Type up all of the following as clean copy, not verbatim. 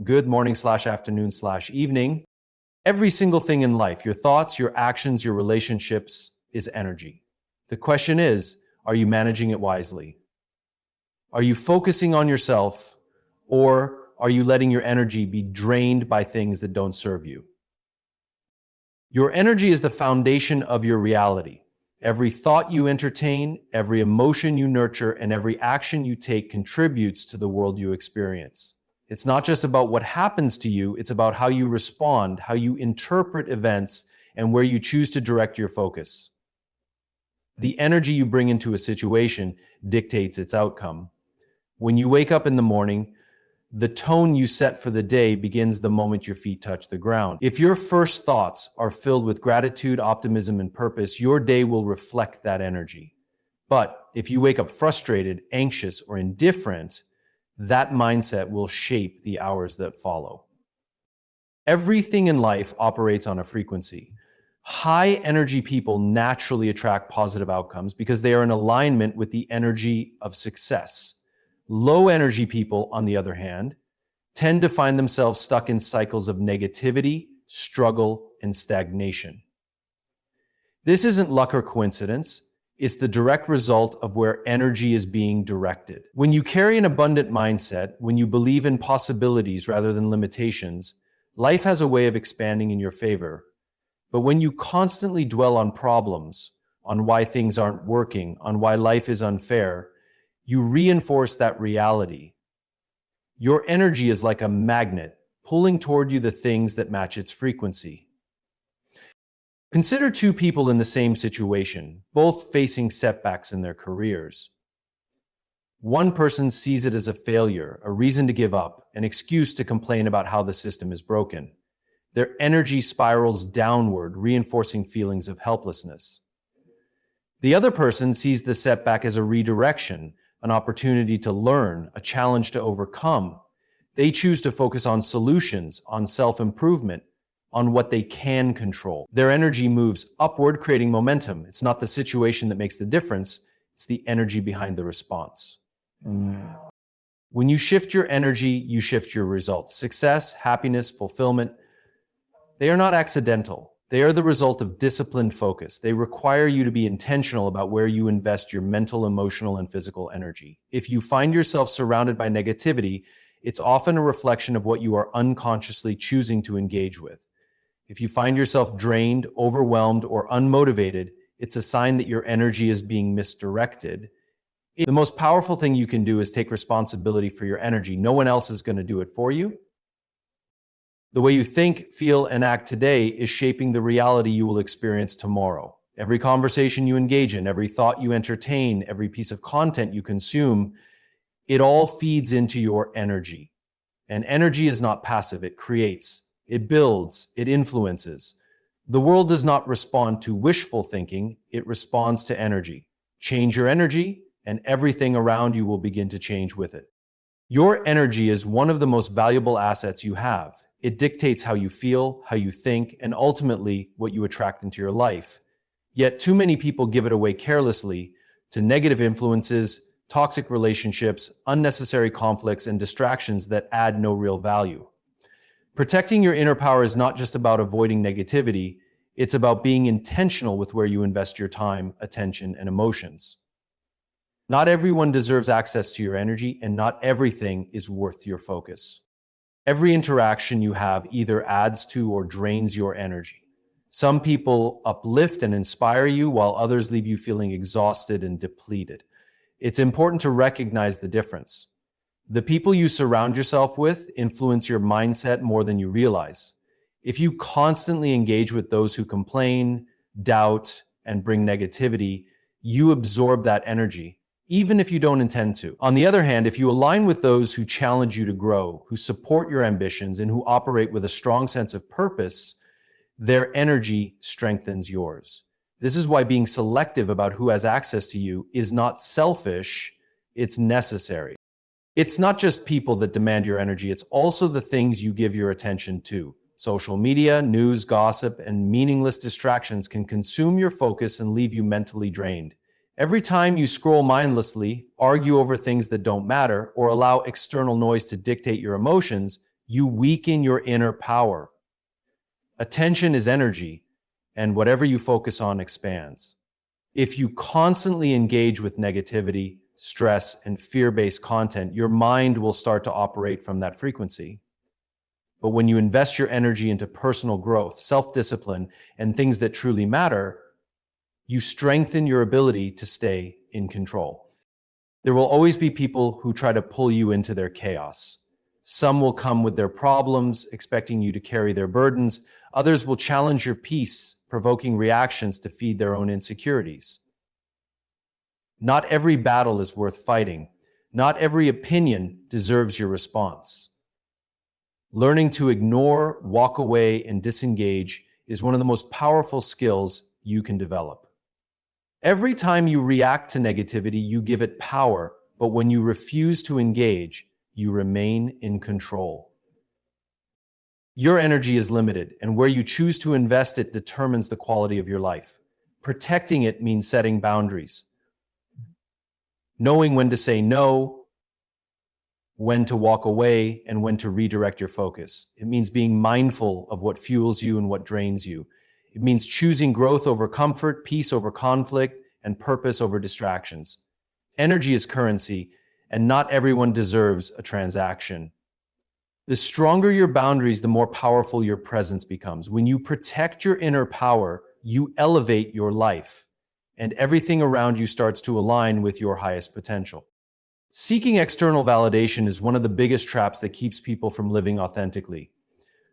good morning/afternoon/evening. Every single thing in life, your thoughts, your actions, your relationships, is energy. The question is, are you managing it wisely? Are you focusing on yourself, or are you letting your energy be drained by things that don't serve you? Your energy is the foundation of your reality. Every thought you entertain, every emotion you nurture, and every action you take contributes to the world you experience. It's not just about what happens to you, it's about how you respond, how you interpret events, and where you choose to direct your focus. The energy you bring into a situation dictates its outcome. When you wake up in the morning, the tone you set for the day begins the moment your feet touch the ground. If your first thoughts are filled with gratitude, optimism, and purpose, your day will reflect that energy. But if you wake up frustrated, anxious, or indifferent, that mindset will shape the hours that follow. Everything in life operates on a frequency. High energy people naturally attract positive outcomes because they are in alignment with the energy of success. Low energy people, on the other hand, tend to find themselves stuck in cycles of negativity, struggle, and stagnation. This isn't luck or coincidence. It's the direct result of where energy is being directed. When you carry an abundant mindset, when you believe in possibilities rather than limitations, life has a way of expanding in your favor. But when you constantly dwell on problems, on why things aren't working, on why life is unfair, you reinforce that reality. Your energy is like a magnet, pulling toward you the things that match its frequency. Consider two people in the same situation, both facing setbacks in their careers. One person sees it as a failure, a reason to give up, an excuse to complain about how the system is broken. Their energy spirals downward, reinforcing feelings of helplessness. The other person sees the setback as a redirection, an opportunity to learn, a challenge to overcome. They choose to focus on solutions, on self-improvement, on what they can control. Their energy moves upward, creating momentum. It's not the situation that makes the difference, it's the energy behind the response. When you shift your energy, you shift your results. Success, happiness, fulfillment, they are not accidental. They are the result of disciplined focus. They require you to be intentional about where you invest your mental, emotional, and physical energy. If you find yourself surrounded by negativity, it's often a reflection of what you are unconsciously choosing to engage with. If you find yourself drained, overwhelmed, or unmotivated, it's a sign that your energy is being misdirected. The most powerful thing you can do is take responsibility for your energy. No one else is going to do it for you. The way you think, feel, and act today is shaping the reality you will experience tomorrow. Every conversation you engage in, every thought you entertain, every piece of content you consume, it all feeds into your energy. And energy is not passive, it creates, it builds, it influences. The world does not respond to wishful thinking, it responds to energy. Change your energy, and everything around you will begin to change with it. Your energy is one of the most valuable assets you have. It dictates how you feel, how you think, and ultimately what you attract into your life. Yet too many people give it away carelessly to negative influences, toxic relationships, unnecessary conflicts, and distractions that add no real value. Protecting your inner power is not just about avoiding negativity, it's about being intentional with where you invest your time, attention, and emotions. Not everyone deserves access to your energy, and not everything is worth your focus. Every interaction you have either adds to or drains your energy. Some people uplift and inspire you, while others leave you feeling exhausted and depleted. It's important to recognize the difference. The people you surround yourself with influence your mindset more than you realize. If you constantly engage with those who complain, doubt, and bring negativity, you absorb that energy, even if you don't intend to. On the other hand, if you align with those who challenge you to grow, who support your ambitions, and who operate with a strong sense of purpose, their energy strengthens yours. This is why being selective about who has access to you is not selfish, it's necessary. It's not just people that demand your energy, it's also the things you give your attention to. Social media, news, gossip, and meaningless distractions can consume your focus and leave you mentally drained. Every time you scroll mindlessly, argue over things that don't matter, or allow external noise to dictate your emotions, You weaken your inner power. Attention is energy, and whatever you focus on expands. If you constantly engage with negativity, stress, and fear-based content, your mind will start to operate from that frequency. But when you invest your energy into personal growth, self-discipline, and things that truly matter, you strengthen your ability to stay in control. There will always be people who try to pull you into their chaos. Some will come with their problems, expecting you to carry their burdens. Others will challenge your peace, provoking reactions to feed their own insecurities. Not every battle is worth fighting. Not every opinion deserves your response. Learning to ignore, walk away, and disengage is one of the most powerful skills you can develop. Every time you react to negativity, you give it power, but when you refuse to engage, you remain in control. Your energy is limited, and where you choose to invest it determines the quality of your life. Protecting it means setting boundaries, knowing when to say no, when to walk away, and when to redirect your focus. It means being mindful of what fuels you and what drains you. It means choosing growth over comfort, peace over conflict, and purpose over distractions. Energy is currency, and not everyone deserves a transaction. The stronger your boundaries, the more powerful your presence becomes. When you protect your inner power, you elevate your life, and everything around you starts to align with your highest potential. Seeking external validation is one of the biggest traps that keeps people from living authentically.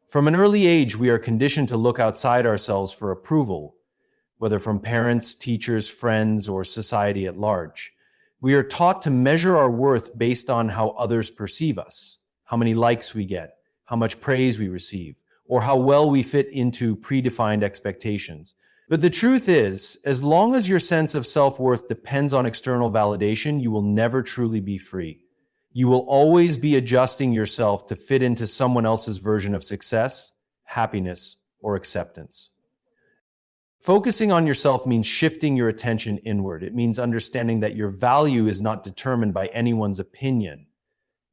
From an early age, we are conditioned to look outside ourselves for approval, whether from parents, teachers, friends, or society at large. We are taught to measure our worth based on how others perceive us, how many likes we get, how much praise we receive, or how well we fit into predefined expectations. But the truth is, as long as your sense of self-worth depends on external validation, you will never truly be free. You will always be adjusting yourself to fit into someone else's version of success, happiness, or acceptance. Focusing on yourself means shifting your attention inward. It means understanding that your value is not determined by anyone's opinion.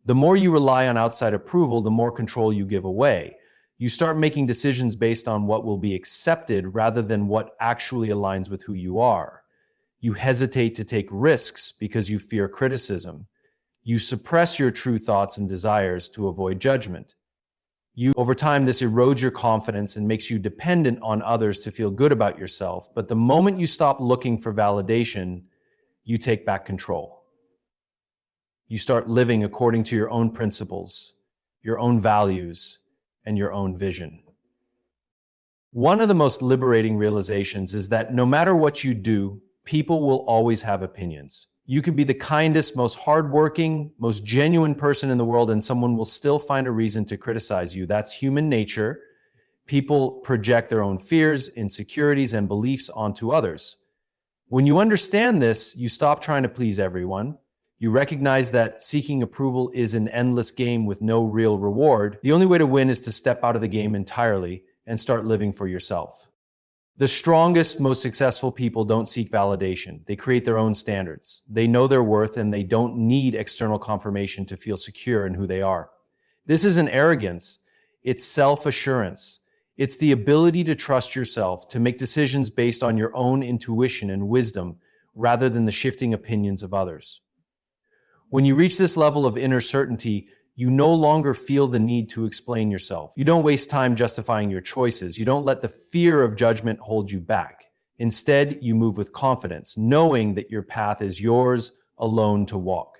The more you rely on outside approval, the more control you give away. You start making decisions based on what will be accepted rather than what actually aligns with who you are. You hesitate to take risks because you fear criticism. You suppress your true thoughts and desires to avoid judgment. Over time, this erodes your confidence and makes you dependent on others to feel good about yourself. But the moment you stop looking for validation, you take back control. You start living according to your own principles, your own values, and your own vision. One of the most liberating realizations is that no matter what you do, people will always have opinions. You could be the kindest, most hardworking, most genuine person in the world, and someone will still find a reason to criticize you. That's human nature. People project their own fears, insecurities, and beliefs onto others. When you understand this, you stop trying to please everyone. You recognize that seeking approval is an endless game with no real reward. The only way to win is to step out of the game entirely and start living for yourself. The strongest, most successful people don't seek validation. They create their own standards. They know their worth and they don't need external confirmation to feel secure in who they are. This isn't arrogance. It's self-assurance. It's the ability to trust yourself, to make decisions based on your own intuition and wisdom rather than the shifting opinions of others. When you reach this level of inner certainty, you no longer feel the need to explain yourself. You don't waste time justifying your choices. You don't let the fear of judgment hold you back. Instead, you move with confidence, knowing that your path is yours alone to walk.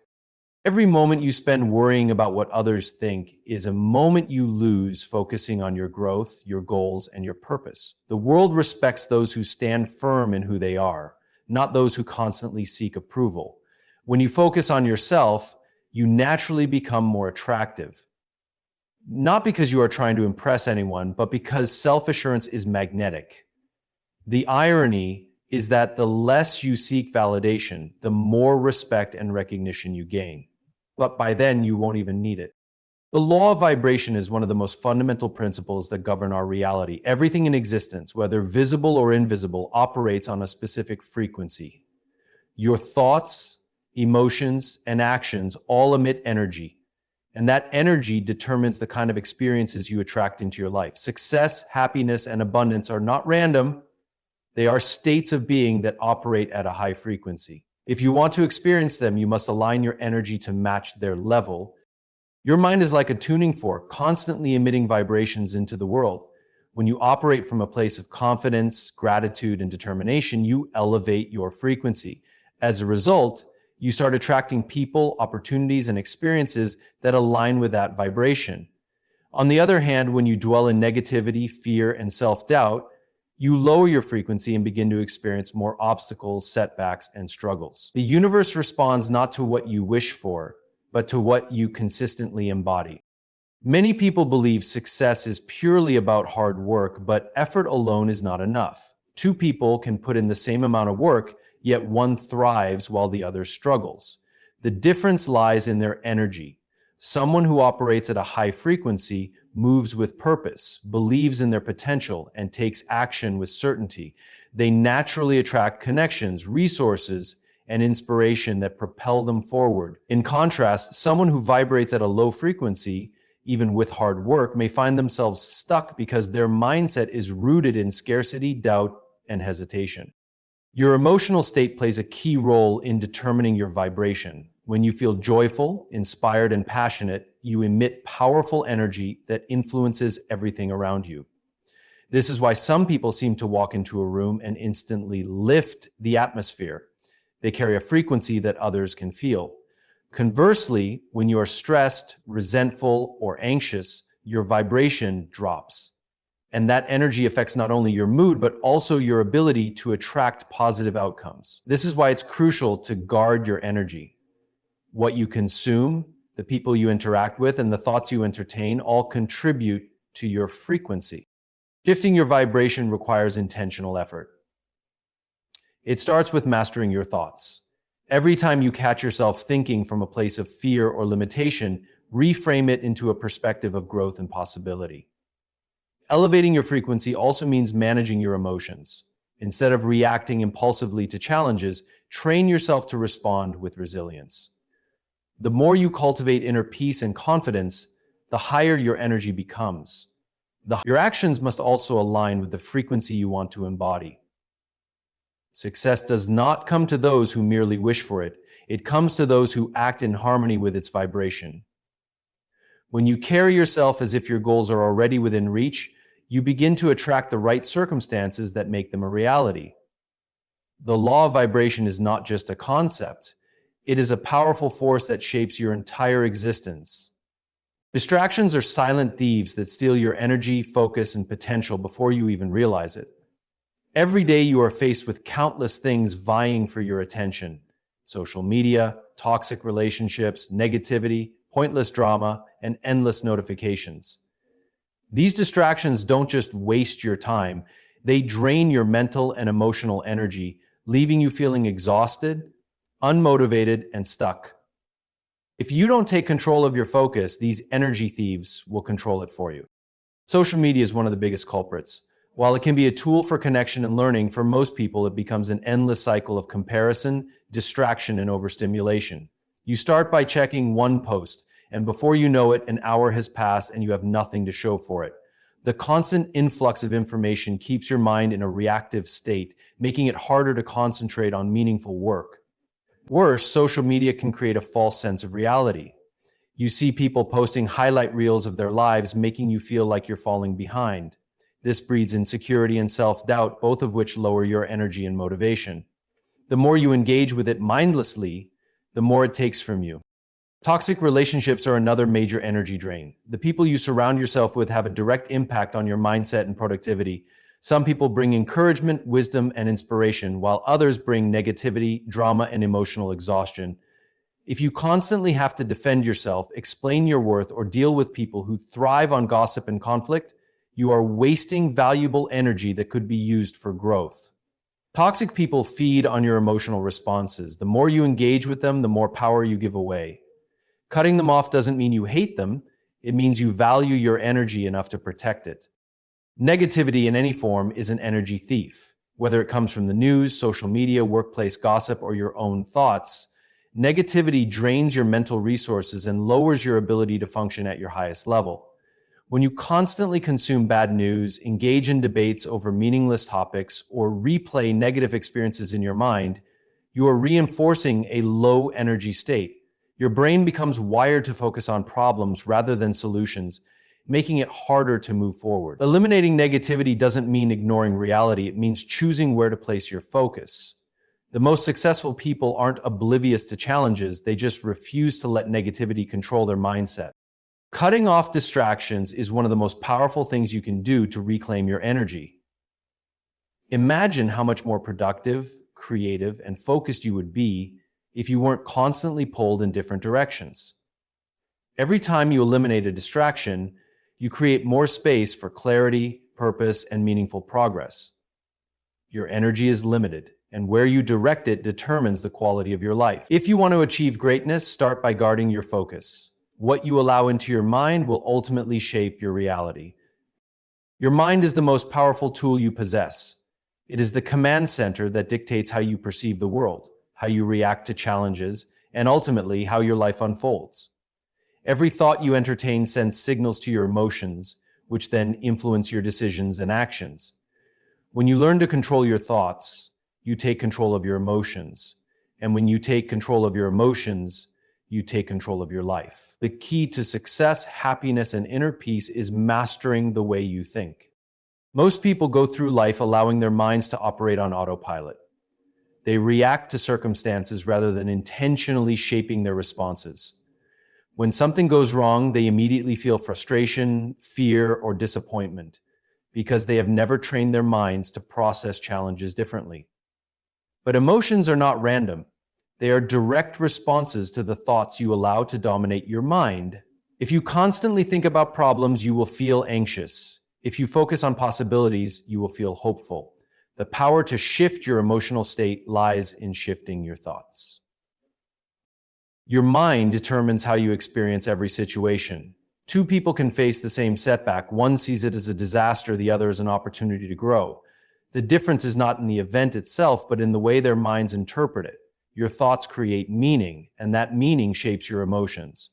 Every moment you spend worrying about what others think is a moment you lose focusing on your growth, your goals, and your purpose. The world respects those who stand firm in who they are, not those who constantly seek approval. When you focus on yourself, you naturally become more attractive. Not because you are trying to impress anyone, but because self-assurance is magnetic. The irony is that the less you seek validation, the more respect and recognition you gain. But by then, you won't even need it. The law of vibration is one of the most fundamental principles that govern our reality. Everything in existence, whether visible or invisible, operates on a specific frequency. Your thoughts, emotions, and actions all emit energy, And that energy determines the kind of experiences you attract into your life. Success, happiness, and abundance are not random. They are states of being that operate at a high frequency. If you want to experience them, you must align your energy to match their level. Your mind is like a tuning fork, constantly emitting vibrations into the world. When you operate from a place of confidence, gratitude, and determination, you elevate your frequency. As a result, you start attracting people, opportunities, and experiences that align with that vibration. On the other hand, when you dwell in negativity, fear, and self-doubt, you lower your frequency and begin to experience more obstacles, setbacks, and struggles. The universe responds not to what you wish for, but to what you consistently embody. Many people believe success is purely about hard work, but effort alone is not enough. Two people can put in the same amount of work, yet one thrives while the other struggles. The difference lies in their energy. Someone who operates at a high frequency moves with purpose, believes in their potential, and takes action with certainty. They naturally attract connections, resources, and inspiration that propel them forward. In contrast, someone who vibrates at a low frequency, even with hard work, may find themselves stuck because their mindset is rooted in scarcity, doubt, and hesitation. Your emotional state plays a key role in determining your vibration. When you feel joyful, inspired, and passionate, you emit powerful energy that influences everything around you. This is why some people seem to walk into a room and instantly lift the atmosphere. They carry a frequency that others can feel. Conversely, when you are stressed, resentful, or anxious, your vibration drops. And that energy affects not only your mood, but also your ability to attract positive outcomes. This is why it's crucial to guard your energy. What you consume, the people you interact with, and the thoughts you entertain all contribute to your frequency. Shifting your vibration requires intentional effort. It starts with mastering your thoughts. Every time you catch yourself thinking from a place of fear or limitation, reframe it into a perspective of growth and possibility. Elevating your frequency also means managing your emotions. Instead of reacting impulsively to challenges, train yourself to respond with resilience. The more you cultivate inner peace and confidence, the higher your energy becomes. Your actions must also align with the frequency you want to embody. Success does not come to those who merely wish for it. It comes to those who act in harmony with its vibration. When you carry yourself as if your goals are already within reach, you begin to attract the right circumstances that make them a reality. The law of vibration is not just a concept. It is a powerful force that shapes your entire existence. Distractions are silent thieves that steal your energy, focus, and potential before you even realize it. Every day you are faced with countless things vying for your attention. Social media, toxic relationships, negativity, pointless drama, and endless notifications. These distractions don't just waste your time, they drain your mental and emotional energy, leaving you feeling exhausted, unmotivated, and stuck. If you don't take control of your focus, these energy thieves will control it for you. Social media is one of the biggest culprits. While it can be a tool for connection and learning, for most people it becomes an endless cycle of comparison, distraction, and overstimulation. You start by checking one post, and before you know it, an hour has passed and you have nothing to show for it. The constant influx of information keeps your mind in a reactive state, making it harder to concentrate on meaningful work. Worse, social media can create a false sense of reality. You see people posting highlight reels of their lives, making you feel like you're falling behind. This breeds insecurity and self-doubt, both of which lower your energy and motivation. The more you engage with it mindlessly, the more it takes from you. Toxic relationships are another major energy drain. The people you surround yourself with have a direct impact on your mindset and productivity. Some people bring encouragement, wisdom, and inspiration, while others bring negativity, drama, and emotional exhaustion. If you constantly have to defend yourself, explain your worth, or deal with people who thrive on gossip and conflict, you are wasting valuable energy that could be used for growth. Toxic people feed on your emotional responses. The more you engage with them, the more power you give away. Cutting them off doesn't mean you hate them. It means you value your energy enough to protect it. Negativity in any form is an energy thief. Whether it comes from the news, social media, workplace gossip, or your own thoughts, Negativity drains your mental resources and lowers your ability to function at your highest level. When you constantly consume bad news, engage in debates over meaningless topics, or replay negative experiences in your mind, you are reinforcing a low energy state. Your brain becomes wired to focus on problems rather than solutions, making it harder to move forward. Eliminating negativity doesn't mean ignoring reality, it means choosing where to place your focus. The most successful people aren't oblivious to challenges, they just refuse to let negativity control their mindset. Cutting off distractions is one of the most powerful things you can do to reclaim your energy. Imagine how much more productive, creative, and focused you would be if you weren't constantly pulled in different directions. Every time you eliminate a distraction, you create more space for clarity, purpose, and meaningful progress. Your energy is limited, and where you direct it determines the quality of your life. If you want to achieve greatness, start by guarding your focus. What you allow into your mind will ultimately shape your reality. Your mind is the most powerful tool you possess. It is the command center that dictates how you perceive the world, how you react to challenges, and ultimately how your life unfolds. Every thought you entertain sends signals to your emotions, which then influence your decisions and actions. When you learn to control your thoughts, you take control of your emotions. And when you take control of your emotions, you take control of your life. The key to success, happiness, and inner peace is mastering the way you think. Most people go through life allowing their minds to operate on autopilot. They react to circumstances rather than intentionally shaping their responses. When something goes wrong, they immediately feel frustration, fear, or disappointment because they have never trained their minds to process challenges differently. But emotions are not random. They are direct responses to the thoughts you allow to dominate your mind. If you constantly think about problems, you will feel anxious. If you focus on possibilities, you will feel hopeful. The power to shift your emotional state lies in shifting your thoughts. Your mind determines how you experience every situation. Two people can face the same setback. One sees it as a disaster, the other as an opportunity to grow. The difference is not in the event itself, but in the way their minds interpret it. Your thoughts create meaning, and that meaning shapes your emotions.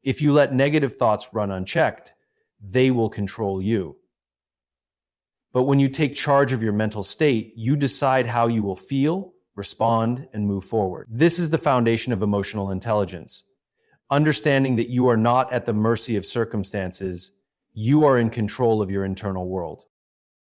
If you let negative thoughts run unchecked, they will control you. But when you take charge of your mental state, you decide how you will feel, respond, and move forward. This is the foundation of emotional intelligence. Understanding that you are not at the mercy of circumstances, you are in control of your internal world.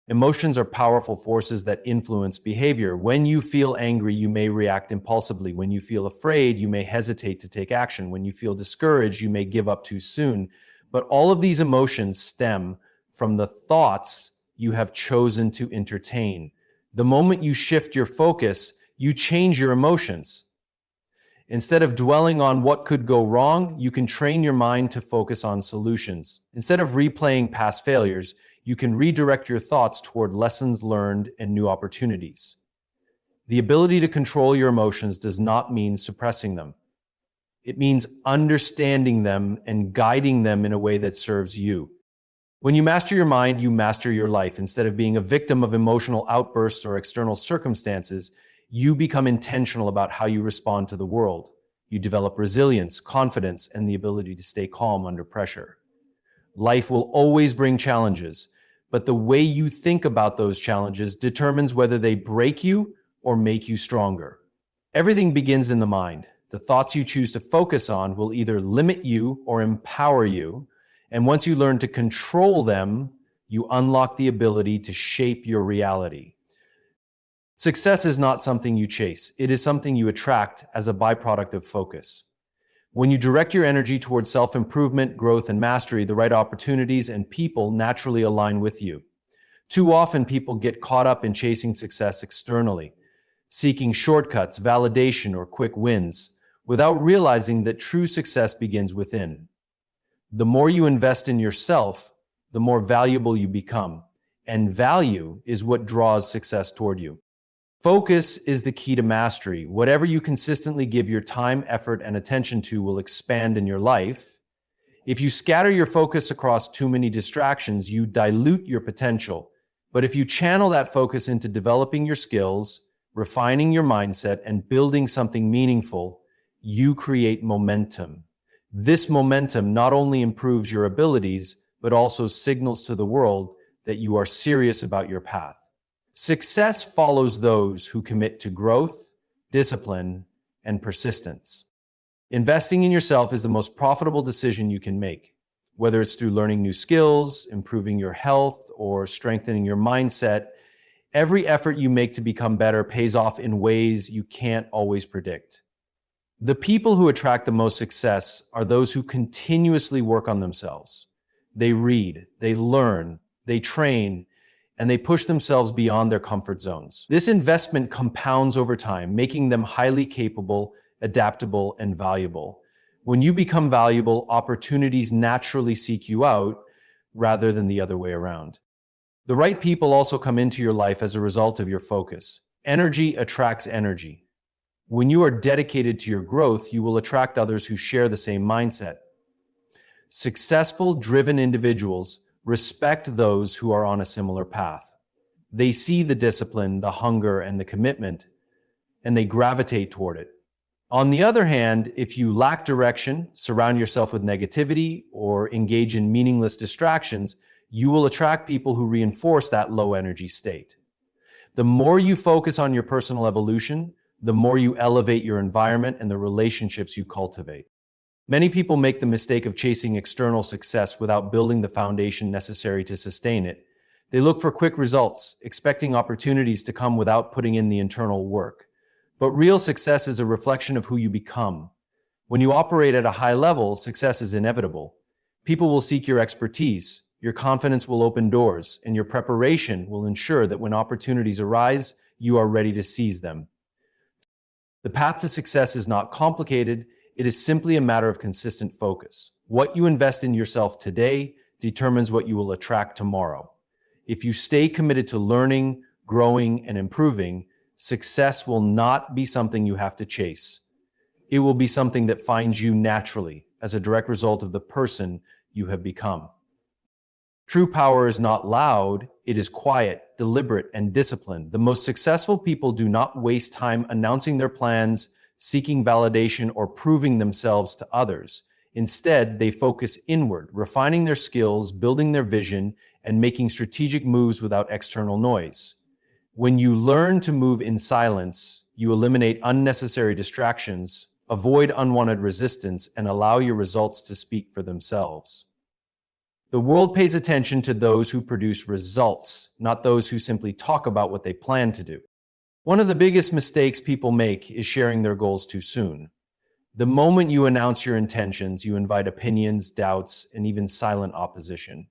Emotions are powerful forces that influence behavior. When you feel angry, you may react impulsively. When you feel afraid, you may hesitate to take action. When you feel discouraged, you may give up too soon. But all of these emotions stem from the thoughts you have chosen to entertain. The moment you shift your focus, you change your emotions. Instead of dwelling on what could go wrong, you can train your mind to focus on solutions. Instead of replaying past failures, you can redirect your thoughts toward lessons learned and new opportunities. The ability to control your emotions does not mean suppressing them. It means understanding them and guiding them in a way that serves you. When you master your mind, you master your life. Instead of being a victim of emotional outbursts or external circumstances, you become intentional about how you respond to the world. You develop resilience, confidence, and the ability to stay calm under pressure. Life will always bring challenges, but the way you think about those challenges determines whether they break you or make you stronger. Everything begins in the mind. The thoughts you choose to focus on will either limit you or empower you, and once you learn to control them, you unlock the ability to shape your reality. Success is not something you chase. It is something you attract as a byproduct of focus. When you direct your energy towards self-improvement, growth, and mastery, the right opportunities and people naturally align with you. Too often, people get caught up in chasing success externally, seeking shortcuts, validation, or quick wins, without realizing that true success begins within. The more you invest in yourself, the more valuable you become, and value is what draws success toward you. Focus is the key to mastery. Whatever you consistently give your time, effort, and attention to will expand in your life. If you scatter your focus across too many distractions, you dilute your potential. But if you channel that focus into developing your skills, refining your mindset, and building something meaningful, you create momentum. This momentum not only improves your abilities, but also signals to the world that you are serious about your path. Success follows those who commit to growth, discipline, and persistence. Investing in yourself is the most profitable decision you can make. Whether it's through learning new skills, improving your health, or strengthening your mindset, every effort you make to become better pays off in ways you can't always predict. The people who attract the most success are those who continuously work on themselves. They read, they learn, they train, and they push themselves beyond their comfort zones. This investment compounds over time, making them highly capable, adaptable, and valuable. When you become valuable, opportunities naturally seek you out rather than the other way around. The right people also come into your life as a result of your focus. Energy attracts energy. When you are dedicated to your growth, you will attract others who share the same mindset. Successful, driven individuals respect those who are on a similar path. They see the discipline, the hunger, and the commitment, and they gravitate toward it. On the other hand, if you lack direction, surround yourself with negativity, or engage in meaningless distractions, you will attract people who reinforce that low energy state. The more you focus on your personal evolution, the more you elevate your environment and the relationships you cultivate. Many people make the mistake of chasing external success without building the foundation necessary to sustain it. They look for quick results, expecting opportunities to come without putting in the internal work. But real success is a reflection of who you become. When you operate at a high level, success is inevitable. People will seek your expertise, your confidence will open doors, and your preparation will ensure that when opportunities arise, you are ready to seize them. The path to success is not complicated. It is simply a matter of consistent focus. What you invest in yourself today determines what you will attract tomorrow. If you stay committed to learning, growing, and improving, success will not be something you have to chase. It will be something that finds you naturally as a direct result of the person you have become. True power is not loud, it is quiet, deliberate, and disciplined. The most successful people do not waste time announcing their plans, seeking validation, or proving themselves to others. Instead, they focus inward, refining their skills, building their vision, and making strategic moves without external noise. When you learn to move in silence, you eliminate unnecessary distractions, avoid unwanted resistance, and allow your results to speak for themselves. The world pays attention to those who produce results, not those who simply talk about what they plan to do. One of the biggest mistakes people make is sharing their goals too soon. The moment you announce your intentions, you invite opinions, doubts, and even silent opposition.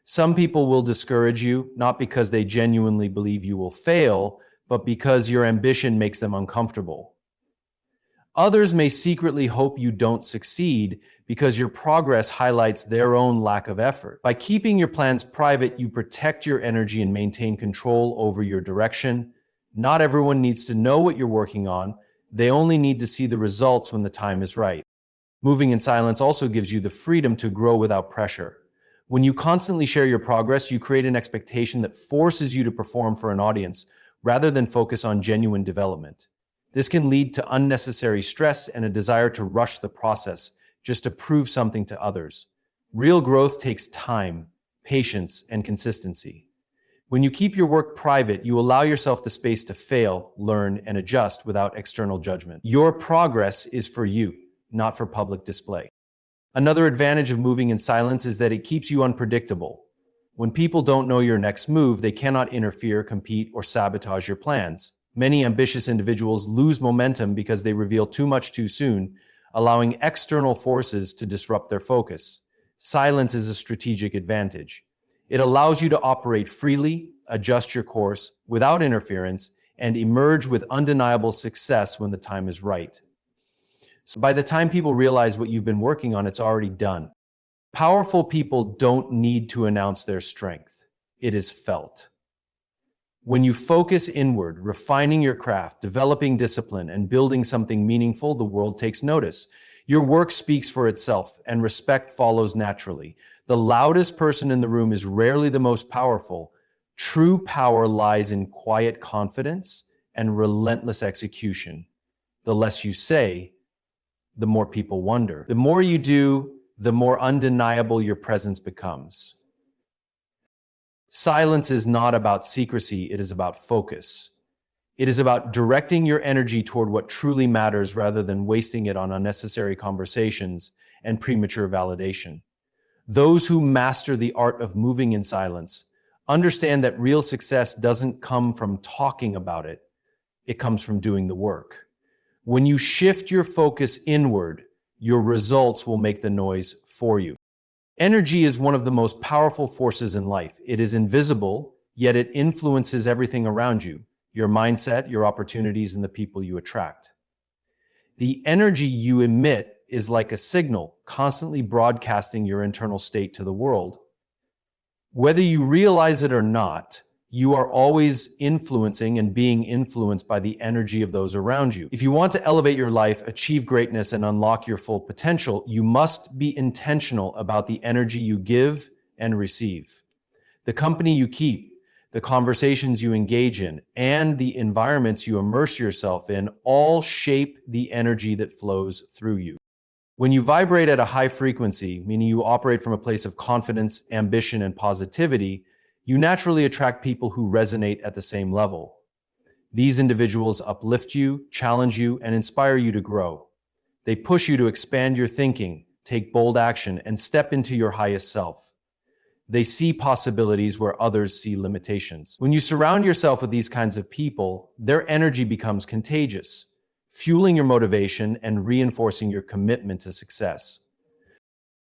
Some people will discourage you, not because they genuinely believe you will fail, but because your ambition makes them uncomfortable. Others may secretly hope you don't succeed because your progress highlights their own lack of effort. By keeping your plans private, you protect your energy and maintain control over your direction. Not everyone needs to know what you're working on. They only need to see the results when the time is right. Moving in silence also gives you the freedom to grow without pressure. When you constantly share your progress, you create an expectation that forces you to perform for an audience rather than focus on genuine development. This can lead to unnecessary stress and a desire to rush the process just to prove something to others. Real growth takes time, patience, and consistency. When you keep your work private, you allow yourself the space to fail, learn, and adjust without external judgment. Your progress is for you, not for public display. Another advantage of moving in silence is that it keeps you unpredictable. When people don't know your next move, they cannot interfere, compete, or sabotage your plans. Many ambitious individuals lose momentum because they reveal too much too soon, allowing external forces to disrupt their focus. Silence is a strategic advantage. It allows you to operate freely, adjust your course without interference, and emerge with undeniable success when the time is right. So by the time people realize what you've been working on, it's already done. Powerful people don't need to announce their strength. It is felt. When you focus inward, refining your craft, developing discipline, and building something meaningful, the world takes notice. Your work speaks for itself, and respect follows naturally. The loudest person in the room is rarely the most powerful. True power lies in quiet confidence and relentless execution. The less you say, the more people wonder. The more you do, the more undeniable your presence becomes. Silence is not about secrecy, it is about focus. It is about directing your energy toward what truly matters rather than wasting it on unnecessary conversations and premature validation. Those who master the art of moving in silence understand that real success doesn't come from talking about it, it comes from doing the work. When you shift your focus inward, your results will make the noise for you. Energy is one of the most powerful forces in life. It is invisible, yet it influences everything around you, your mindset, your opportunities, and the people you attract. The energy you emit is like a signal, constantly broadcasting your internal state to the world. Whether you realize it or not, you are always influencing and being influenced by the energy of those around you. If you want to elevate your life, achieve greatness, and unlock your full potential, you must be intentional about the energy you give and receive. The company you keep, the conversations you engage in, and the environments you immerse yourself in all shape the energy that flows through you. When you vibrate at a high frequency, meaning you operate from a place of confidence, ambition, and positivity, you naturally attract people who resonate at the same level. These individuals uplift you, challenge you, and inspire you to grow. They push you to expand your thinking, take bold action, and step into your highest self. They see possibilities where others see limitations. When you surround yourself with these kinds of people, their energy becomes contagious, fueling your motivation and reinforcing your commitment to success.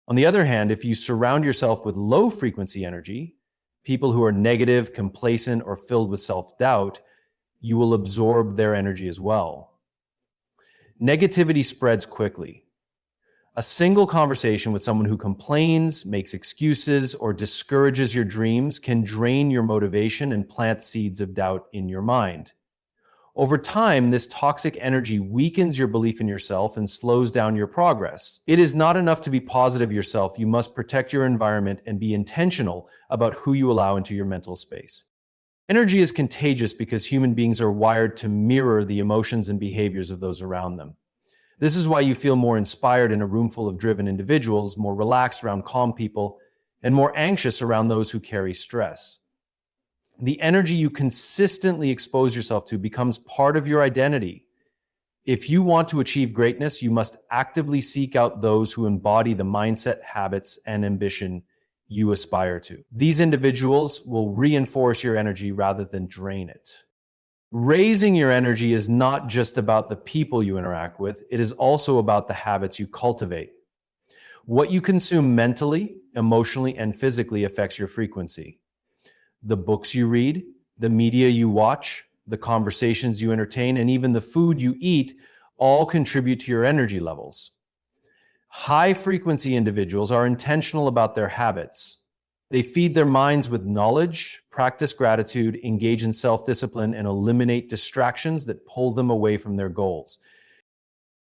On the other hand, if you surround yourself with low-frequency energy, people who are negative, complacent, or filled with self-doubt, you will absorb their energy as well. Negativity spreads quickly. A single conversation with someone who complains, makes excuses, or discourages your dreams can drain your motivation and plant seeds of doubt in your mind. Over time, this toxic energy weakens your belief in yourself and slows down your progress. It is not enough to be positive yourself. You must protect your environment and be intentional about who you allow into your mental space. Energy is contagious because human beings are wired to mirror the emotions and behaviors of those around them. This is why you feel more inspired in a room full of driven individuals, more relaxed around calm people, and more anxious around those who carry stress. The energy you consistently expose yourself to becomes part of your identity. If you want to achieve greatness, you must actively seek out those who embody the mindset, habits, and ambition you aspire to. These individuals will reinforce your energy rather than drain it. Raising your energy is not just about the people you interact with, it is also about the habits you cultivate. What you consume mentally, emotionally, and physically affects your frequency. The books you read, the media you watch, the conversations you entertain, and even the food you eat all contribute to your energy levels. High-frequency individuals are intentional about their habits. They feed their minds with knowledge, practice gratitude, engage in self-discipline, and eliminate distractions that pull them away from their goals.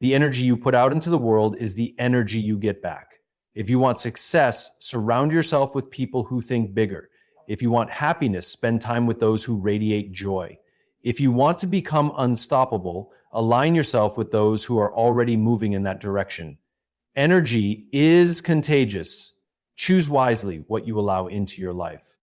The energy you put out into the world is the energy you get back. If you want success, surround yourself with people who think bigger. If you want happiness, spend time with those who radiate joy. If you want to become unstoppable, align yourself with those who are already moving in that direction. Energy is contagious. Choose wisely what you allow into your life.